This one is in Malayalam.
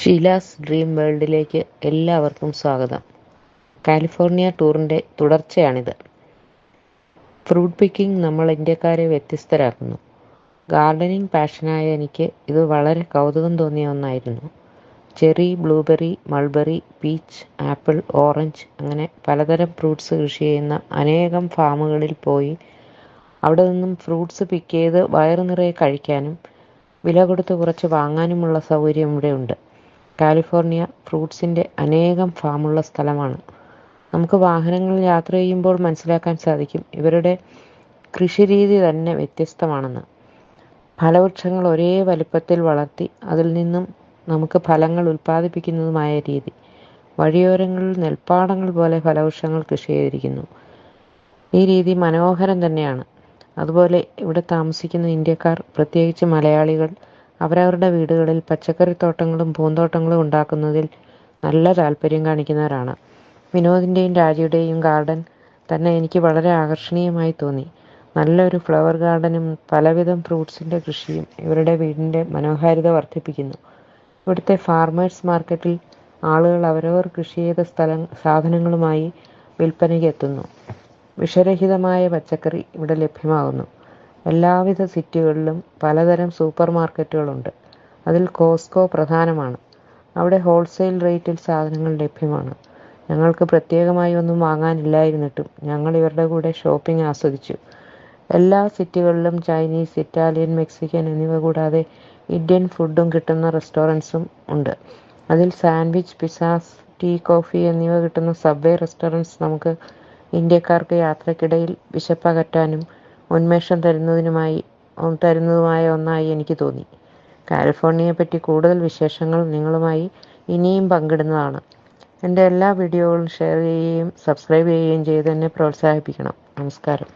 ഷീലാസ് ഡ്രീം വേൾഡിലേക്ക് എല്ലാവർക്കും സ്വാഗതം. കാലിഫോർണിയ ടൂറിൻ്റെ തുടർച്ചയാണിത്. ഫ്രൂട്ട് പിക്കിംഗ് നമ്മൾ ഇന്ത്യക്കാരെ വ്യത്യസ്തരാക്കുന്നു. ഗാർഡനിങ് പാഷനായ എനിക്ക് ഇത് വളരെ കൗതുകം തോന്നിയ ഒന്നായിരുന്നു. Cherry, blueberry, mulberry, peach, apple, orange അങ്ങനെ പലതരം ഫ്രൂട്ട്സ് കൃഷി ചെയ്യുന്ന അനേകം ഫാമുകളിൽ പോയി അവിടെ നിന്നും ഫ്രൂട്ട്സ് പിക്ക് ചെയ്ത് വയറു നിറയെ കഴിക്കാനും വില കൊടുത്ത് കുറച്ച് വാങ്ങാനുമുള്ള സൗകര്യം ഇവിടെയുണ്ട്. കാലിഫോർണിയ ഫ്രൂട്ട്സിൻ്റെ അനേകം ഫാമുള്ള സ്ഥലമാണ്. നമുക്ക് വാഹനങ്ങളിൽ യാത്ര ചെയ്യുമ്പോൾ മനസ്സിലാക്കാൻ സാധിക്കും ഇവരുടെ കൃഷിരീതി തന്നെ വ്യത്യസ്തമാണെന്ന്. ഫലവൃക്ഷങ്ങൾ ഒരേ വലിപ്പത്തിൽ വളർത്തി അതിൽ നിന്നും നമുക്ക് ഫലങ്ങൾ ഉൽപ്പാദിപ്പിക്കുന്നതുമായ രീതി. വഴിയോരങ്ങളിൽ നെൽപ്പാടങ്ങൾ പോലെ ഫലവൃക്ഷങ്ങൾ കൃഷി ചെയ്തിരിക്കുന്നു. ഈ രീതി മനോഹരം തന്നെയാണ്. അതുപോലെ ഇവിടെ താമസിക്കുന്ന ഇന്ത്യക്കാർ, പ്രത്യേകിച്ച് മലയാളികൾ, അവരവരുടെ വീടുകളിൽ പച്ചക്കറിത്തോട്ടങ്ങളും പൂന്തോട്ടങ്ങളും ഉണ്ടാക്കുന്നതിൽ നല്ല താല്പര്യം കാണിക്കുന്നവരാണ്. വിനോദിൻ്റെയും രാജയുടെയും ഗാർഡൻ തന്നെ എനിക്ക് വളരെ ആകർഷണീയമായി തോന്നി. നല്ലൊരു ഫ്ലവർ ഗാർഡനും പലവിധം ഫ്രൂട്ട്സിൻ്റെ കൃഷിയും ഇവരുടെ വീടിൻ്റെ മനോഹാരിത വർദ്ധിപ്പിക്കുന്നു. ഇവിടുത്തെ ഫാർമേഴ്സ് മാർക്കറ്റിൽ ആളുകൾ അവരവർ കൃഷി ചെയ്ത സാധനങ്ങളുമായി വിൽപ്പനയ്ക്ക് എത്തുന്നു. വിഷരഹിതമായ പച്ചക്കറി ഇവിടെ ലഭ്യമാകുന്നു. എല്ലാവിധ സിറ്റികളിലും പലതരം സൂപ്പർ മാർക്കറ്റുകളുണ്ട്. അതിൽ കോസ്കോ പ്രധാനമാണ്. അവിടെ ഹോൾസെയിൽ റേറ്റിൽ സാധനങ്ങൾ ലഭ്യമാണ്. ഞങ്ങൾക്ക് പ്രത്യേകമായി ഒന്നും വാങ്ങാനില്ലായിരുന്നിട്ടും ഞങ്ങൾ ഇവരുടെ കൂടെ ഷോപ്പിംഗ് ആസ്വദിച്ചു. എല്ലാ സിറ്റികളിലും ചൈനീസ്, ഇറ്റാലിയൻ, മെക്സിക്കൻ എന്നിവ കൂടാതെ ഇന്ത്യൻ ഫുഡും കിട്ടുന്ന റെസ്റ്റോറൻറ്റ്സും ഉണ്ട്. അതിൽ സാൻഡ്വിച്ച്, പിസ്സാസ്, ടീ, കോഫി എന്നിവ കിട്ടുന്ന സബ്വേ റെസ്റ്റോറൻറ്റ്സ് നമുക്ക് ഇന്ത്യക്കാർക്ക് യാത്രക്കിടയിൽ വിശപ്പകറ്റാനും ഉന്മേഷം തരുന്നതുമായ ഒന്നായി എനിക്ക് തോന്നി. കാലിഫോർണിയയെപ്പറ്റി കൂടുതൽ വിശേഷങ്ങൾ നിങ്ങളുമായി ഇനിയും പങ്കിടുന്നതാണ്. എൻ്റെ എല്ലാ വീഡിയോകളും ഷെയർ ചെയ്യുകയും സബ്സ്ക്രൈബ് ചെയ്യുകയും ചെയ്ത് എന്നെ പ്രോത്സാഹിപ്പിക്കണം. നമസ്കാരം.